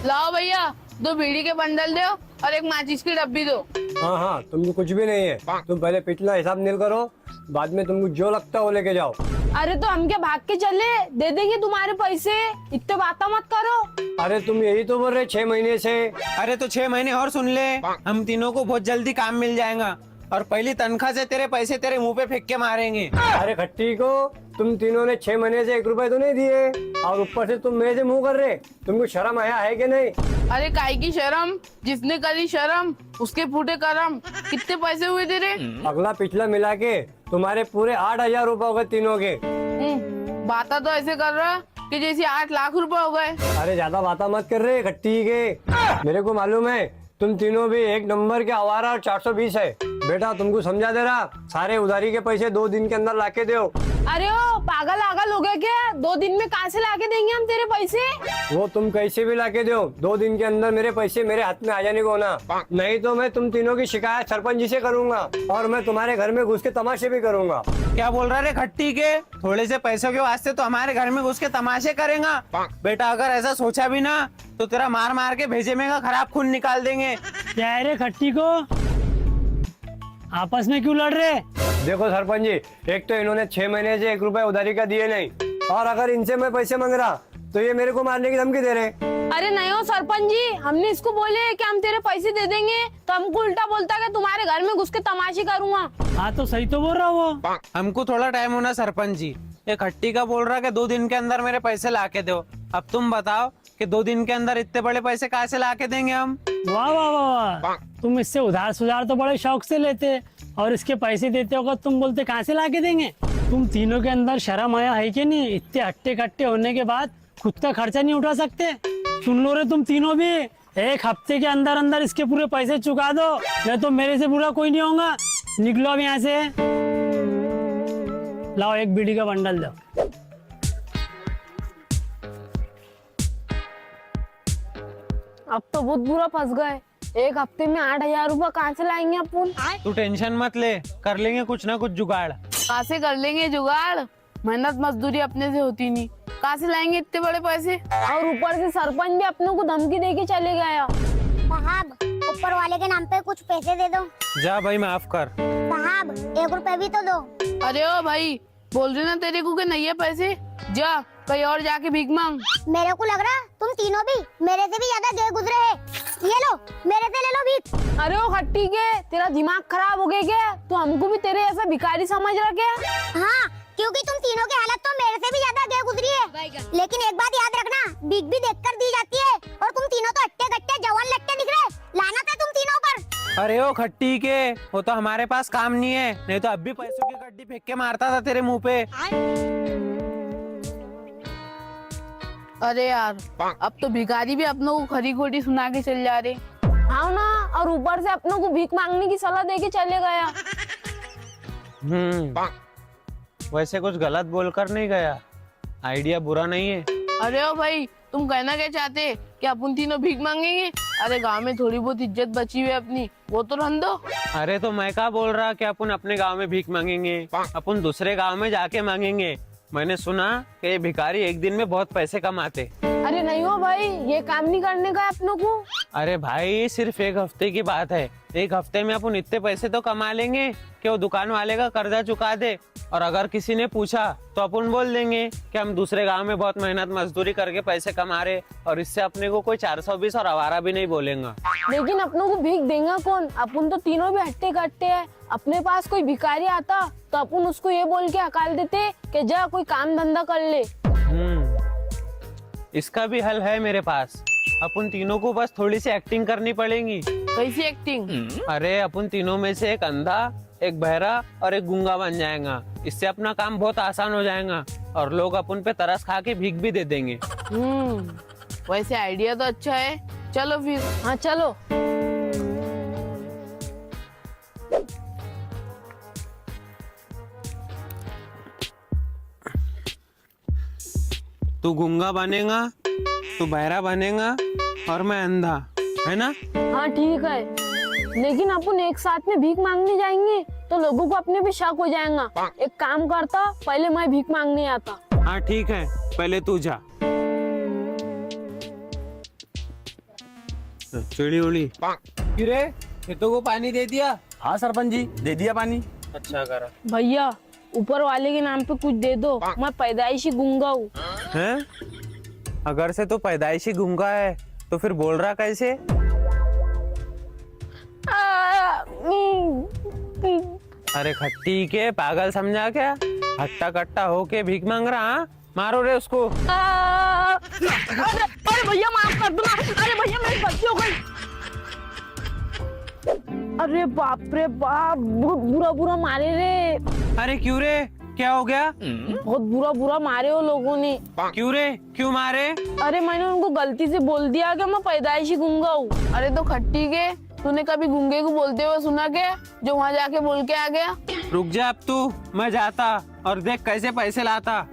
लाओ भैया, 2 बीड़ी के बंडल दो और एक माचिस की डब्बी दो। हाँ हाँ, तुमको कुछ भी नहीं है। तुम पहले पिछला हिसाब नील करो, बाद में तुमको जो लगता है वो लेके जाओ। अरे तो हम क्या भाग के चले, दे देंगे तुम्हारे पैसे, इतने बातें मत करो। अरे तुम यही तो बोल रहे 6 महीने से। अरे तो 6 महीने और सुन ले, हम तीनों को बहुत जल्दी काम मिल जाएगा और पहली तनख्वाह से तेरे पैसे तेरे मुंह पे फेंक के मारेंगे। अरे खट्टी को, तुम तीनों ने 6 महीने से 1 रुपए तो नहीं दिए और ऊपर से तुम मेरे से मुंह कर रहे। तुमको शर्म आया है कि नहीं? अरे काहे की शर्म, जिसने करी शर्म उसके फूटे करम। कितने पैसे हुए तेरे? अगला पिछला मिला के तुम्हारे पूरे 8,000 रुपए हो गए तीनों के। बाता तो ऐसे कर रहा कि जैसे 8 लाख रुपए हो गए। अरे ज्यादा बाता मत कर रहे खट्टी के। मेरे को मालूम है तुम तीनों भी एक नंबर के आवारा और 420 है। बेटा तुमको समझा दे रहा, सारे उधारी के पैसे 2 दिन के अंदर लाके दो। अरे ओ पागल आगल हो गए क्या, 2 दिन में कहाँ से लाके देंगे हम तेरे पैसे? वो तुम कैसे भी लाके दो, 2 दिन के अंदर मेरे पैसे मेरे हाथ में आ जाने को ना, नहीं तो मैं तुम तीनों की शिकायत सरपंच जी से करूंगा और मैं तुम्हारे घर में घुस के तमाशे भी करूंगा। क्या बोल रहा रे खट्टी के, थोड़े से पैसों के वास्ते तो हमारे घर में घुस के तमाशे करेगा? बेटा अगर ऐसा सोचा भी ना तो तेरा मार मार के भेजे में का खराब खून निकाल देंगे। क्या है रे खट्टी को, आपस में क्यों लड़ रहे? देखो सरपंच जी, एक तो इन्होंने 6 महीने से 1 रुपए उधारी का दिए नहीं, और अगर इनसे मैं पैसे मांग रहा तो ये मेरे को मारने की धमकी दे रहे। अरे नहीं हो सरपंच जी, हमने इसको बोले कि हम तेरे पैसे दे देंगे तो हमको उल्टा बोलता कि तुम्हारे घर में घुस के तमाशे करूंगा। हाँ तो सही तो बोल रहा वो। हमको थोड़ा टाइम होना सरपंच जी, ये खट्टी का बोल रहा कि 2 दिन के अंदर मेरे पैसे ला के दो। अब तुम बताओ कि 2 दिन के अंदर इतने बड़े पैसे कहाँ से ला के देंगे हम? वाह वाह वाह वाह, तुम इससे उधार सुधार तो बड़े शौक से लेते और इसके पैसे देते होगा तुम बोलते कहाँ से ला के देंगे? तुम तीनों के अंदर शर्म आया है कि नहीं? इतने हट्टे कट्टे होने के बाद खुद का खर्चा नहीं उठा सकते? सुन लो रे तुम तीनों भी, 1 हफ्ते के अंदर अंदर इसके पूरे पैसे चुका दो, नहीं तो मेरे से बुरा कोई नहीं होगा। निकलो अब यहाँ से। लाओ 1 बीड़ी का बंडल दो। अब तो बहुत बुरा फंस गए, 1 हफ्ते में 8,000 रुपए कहाँ से लाएंगे अपन? तू टेंशन मत ले, कर लेंगे कुछ ना कुछ जुगाड़। कहाँ से कर लेंगे जुगाड़, मेहनत मजदूरी अपने से होती नहीं, कहाँ से लाएंगे इतने बड़े पैसे? और ऊपर से सरपंच भी अपनों को धमकी दे के चले गया। साहब ऊपर वाले के नाम पे कुछ पैसे दे दो। जा भाई माफ कर। साहब 1 रुपए भी तो दो। अरे ओ भाई, बोल रहे ना तेरे को कि नहीं है पैसे, जा कहीं और जाके भीख मांग। मेरे को लग रहा तुम तीनों भी मेरे से भी ज्यादा गए गुजरे हैं। ये लो, मेरे से ले लो भीख। अरे ओ खट्टी के, तेरा दिमाग खराब हो गया क्या? तो हमको भी तेरे ऐसा भिखारी समझ रहा क्या? हाँ, क्योंकि तुम तीनों की हालत तो मेरे से भी ज्यादा गए गुजरी है। लेकिन एक बात याद रखना, भीख भी देखकर दी जाती है और तुम तीनों तो हट्टे कट्टे जवान लट्टे दिख रहे, लानत है तुम तीनों पर। अरे ओ खट्टी के, वो तो हमारे पास काम नहीं है, नहीं तो अब भी पैसों की गड्डी फेंक के मारता था तेरे मुंह पे। अरे यार, अब तो भिखारी भी अपनों को खरी खोटी सुना के चल जा रहे। हाँ ना, और ऊपर से अपनों को भीख मांगने की सलाह दे के चले गया। वैसे कुछ गलत बोलकर नहीं गया, आइडिया बुरा नहीं है। अरे ओ भाई, तुम कहना क्या चाहते कि अपन तीनों भीख मांगेंगे? अरे गांव में थोड़ी बहुत इज्जत बची हुई है अपनी, वो तो रहने दो। अरे तो मैं क्या बोल रहा कि अपन अपने गांव में भीख मांगेंगे, अपन दूसरे गांव में जाके मांगेंगे। मैंने सुना कि ये भिखारी एक दिन में बहुत पैसे कमाते। अरे नहीं हो भाई, ये काम नहीं करने का अपनों को। अरे भाई सिर्फ 1 हफ्ते की बात है, 1 हफ्ते में अपन इतने पैसे तो कमा लेंगे कि वो दुकान वाले का कर्जा चुका दे। और अगर किसी ने पूछा तो अपन बोल देंगे कि हम दूसरे गांव में बहुत मेहनत मजदूरी करके पैसे कमा रहे, और इससे अपने को कोई 420 और आवारा भी नहीं बोलेगा। लेकिन अपनों को भीख देगा कौन? अपन तो तीनों भी हट्टे कट्टे हैं। अपने पास कोई भिखारी आता तो अपन उसको ये बोल के हकाल देते कि जा कोई काम धंधा कर ले। इसका भी हल है मेरे पास। अपन तीनों को बस थोड़ी सी एक्टिंग करनी पड़ेगी। कैसी एक्टिंग? अरे अपन तीनों में से एक अंधा, एक बहरा और एक गूंगा बन जाएगा। इससे अपना काम बहुत आसान हो जाएगा और लोग अपन पे तरस खा के भीख भी दे देंगे। वैसे आइडिया तो अच्छा है, चलो फिर। हाँ चलो। तू गूंगा बनेगा, तू बहरा बनेगा और मैं अंधा, है ना? हाँ ठीक है, लेकिन अपन एक साथ में भीख मांगने जाएंगे तो लोगों को अपने पे शक हो जाएगा। एक काम करता, पहले मैं भीख मांगने आता। हाँ ठीक है, पहले तू जा। चिड़ी उड़ी रे खेतों को पानी दे दिया? हाँ सरपंच जी, दे दिया पानी। अच्छा करा। भैया ऊपर वाले के नाम पे कुछ दे दो, मैं पैदाइशी गूंगा हूँ। हैं? अगर से तो पैदाइशी गूंगा है तो फिर बोल रहा कैसे? अरे खट्टी के पागल समझा क्या? हट्टा कट्टा होके भीख मांग रहा? हाँ? मारो रे उसको। अरे भैया माफ कर दो। अरे भैया मेरी गलती हो गई। अरे बाप रे बाप, बहुत बुरा बुरा मारे रे। अरे क्यों रे, क्या हो गया? बहुत बुरा बुरा मारे हो लोगों ने। क्यों रे, क्यों मारे? अरे मैंने उनको गलती से बोल दिया कि मैं पैदाइशी गूंगा हूँ। अरे तो खट्टी के, तूने कभी गूंगे को बोलते हुए सुना क्या, जो वहाँ जाके बोल के आ गया? रुक जा अब तू, मैं जाता और देख कैसे पैसे लाता।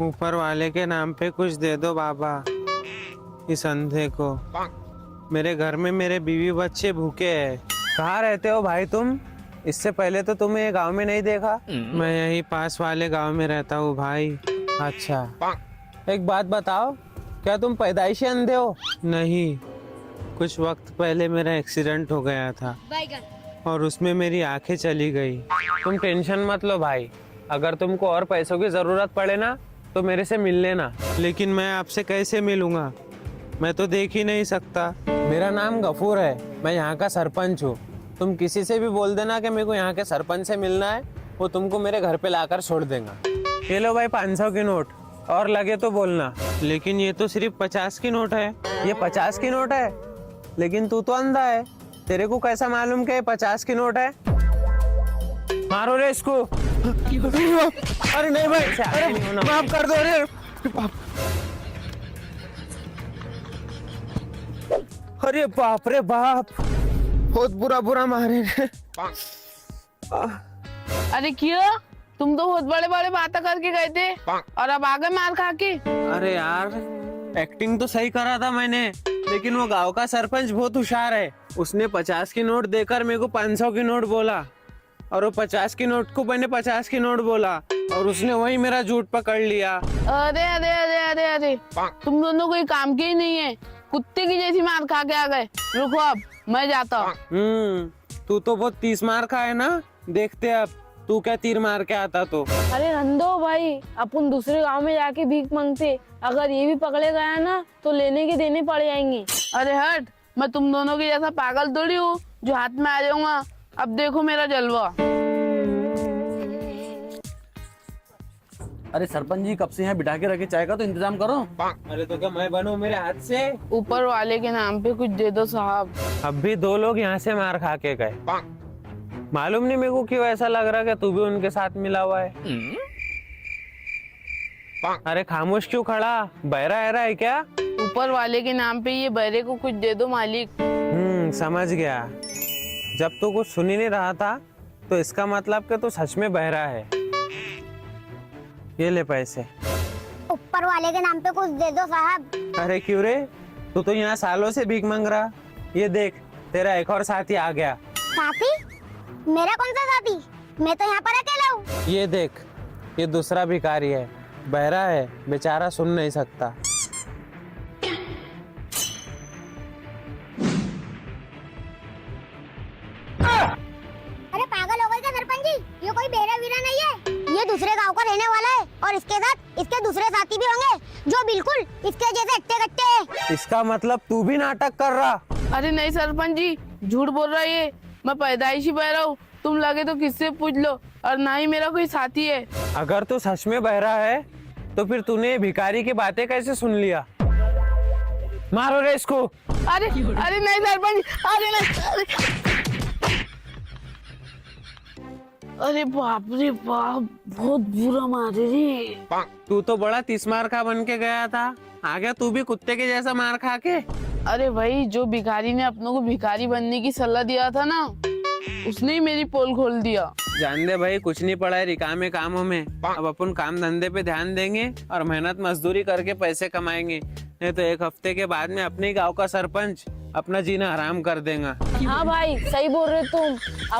ऊपर वाले के नाम पे कुछ दे दो बाबा इस अंधे को। मेरे घर में मेरे बीवी बच्चे भूखे हैं। कहाँ रहते हो भाई तुम? इससे पहले तो तुम्हें ये गांव में नहीं देखा। मैं यही पास वाले गांव में रहता हूँ भाई। अच्छा, एक बात बताओ, क्या तुम पैदाइशी अंधे हो? नहीं, कुछ वक्त पहले मेरा एक्सीडेंट हो गया था और उसमें मेरी आंखें चली गई। तुम टेंशन मत लो भाई, अगर तुमको और पैसों की जरूरत पड़े ना तो मेरे से मिल लेना। लेकिन मैं आपसे कैसे मिलूंगा, मैं तो देख ही नहीं सकता। मेरा नाम गफूर है, मैं यहाँ का सरपंच हूँ। तुम किसी से भी बोल देना कि मेरे को यहाँ के सरपंच से मिलना है, वो तुमको मेरे घर पे लाकर छोड़ देगा। ये लो भाई 500 की नोट, और लगे तो बोलना। लेकिन ये तो सिर्फ 50 की नोट है। ये 50 की नोट है, लेकिन तू तो अंधा है, तेरे को कैसा मालूम कि ये 50 की नोट है? मारो रे इसको। अरे नहीं भाई, अरे माफ कर दो। अरे बाप रे बाप, बहुत बुरा बुरा मारे रे। अरे क्यों, तुम तो बहुत बड़े बड़े बातें करके गए थे और अब आ गए मार खा के। अरे यार, एक्टिंग तो सही करा था मैंने, लेकिन वो गांव का सरपंच बहुत होशियार है। उसने 50 की नोट देकर मेरे को 500 की नोट बोला, और वो 50 की नोट को मैंने 50 की नोट बोला, और उसने वही मेरा झूठ पकड़ लिया। अरे अरे अरे अरे अरे, तुम दोनों कोई काम के ही नहीं है, कुत्ते की जैसी मार खा के आ गए। रुको अब मैं जाता हूँ। तू तो बहुत 30 मार खा है ना, देखते अब तू क्या तीर मार के आता तो। अरे रंदो भाई, अपन दूसरे गांव में जाके भीख मांगते, अगर ये भी पकड़े गया ना तो लेने के देने पड़ जाएंगे। अरे हट, मैं तुम दोनों की जैसा पागल थोड़ी हूँ जो हाथ में आ जाऊंगा। अब देखो मेरा जलवा। अरे सरपंच जी, कब से यहाँ बिठा के रखे, चाय का तो इंतजाम करो। अरे तो क्या मैं बनूं मेरे हाथ से? ऊपर वाले के नाम पे कुछ दे दो साहब। अब भी 2 लोग यहाँ से मार खा के गए। मालूम नहीं मेरे को क्यों ऐसा लग रहा कि तू भी उनके साथ मिला हुआ है। अरे खामोश क्यों खड़ा, बहरा है क्या? ऊपर वाले के नाम पे ये बहरे को कुछ दे दो मालिक। समझ गया। जब तू कुछ सुन ही नहीं रहा था तो इसका मतलब कि तू सच में बहरा है। ये ले पैसे। ऊपर वाले के नाम पे कुछ दे दो साहब। अरे क्यों रे, तू तो यहाँ सालों से भीख मांग रहा। ये देख, तेरा एक और साथी आ गया। साथी? मेरा कौन सा साथी? मैं तो यहाँ पर अकेला हूँ। ये देख, ये दूसरा भिखारी है, बहरा है, बेचारा सुन नहीं सकता। अरे पागल हो गए क्या सरपंच जी? ये कोई बेरा वीरा नहीं है, ये दूसरे गांव का रहने वाला है, और इसके साथ इसके दूसरे साथी भी होंगे जो बिल्कुल इसके जैसे अट्टे कट्टे हैं। इसका मतलब तू भी नाटक कर रहा? अरे नहीं सरपंच जी, झूठ बोल रहा है ये, मैं पैदाइशी बहरा हूँ। तुम लगे तो किससे पूछ लो, और ना ही मेरा कोई साथी है। अगर तू सच में बहरा है तो फिर तूने भिखारी की बातें कैसे सुन लिया? मारो रे इसको। अरे अरे नहीं सरपंच जी, अरे नहीं। अरे बाप रे बाप, बहुत बुरा मारे रे। तू तो बड़ा 30 मार खा बन के गया था, आ गया तू भी कुत्ते के जैसा मार खा के। अरे भाई, जो भिखारी ने अपनों को भिखारी बनने की सलाह दिया था ना, उसने ही मेरी पोल खोल दिया। जान दे भाई, कुछ नहीं पड़ा है रिकामे कामों में। अब अपन काम धंधे पे ध्यान देंगे और मेहनत मजदूरी करके पैसे कमाएंगे, नहीं तो एक हफ्ते के बाद में अपने गांव का सरपंच अपना जीना हराम कर देगा। हाँ भाई, सही बोल रहे तुम। अब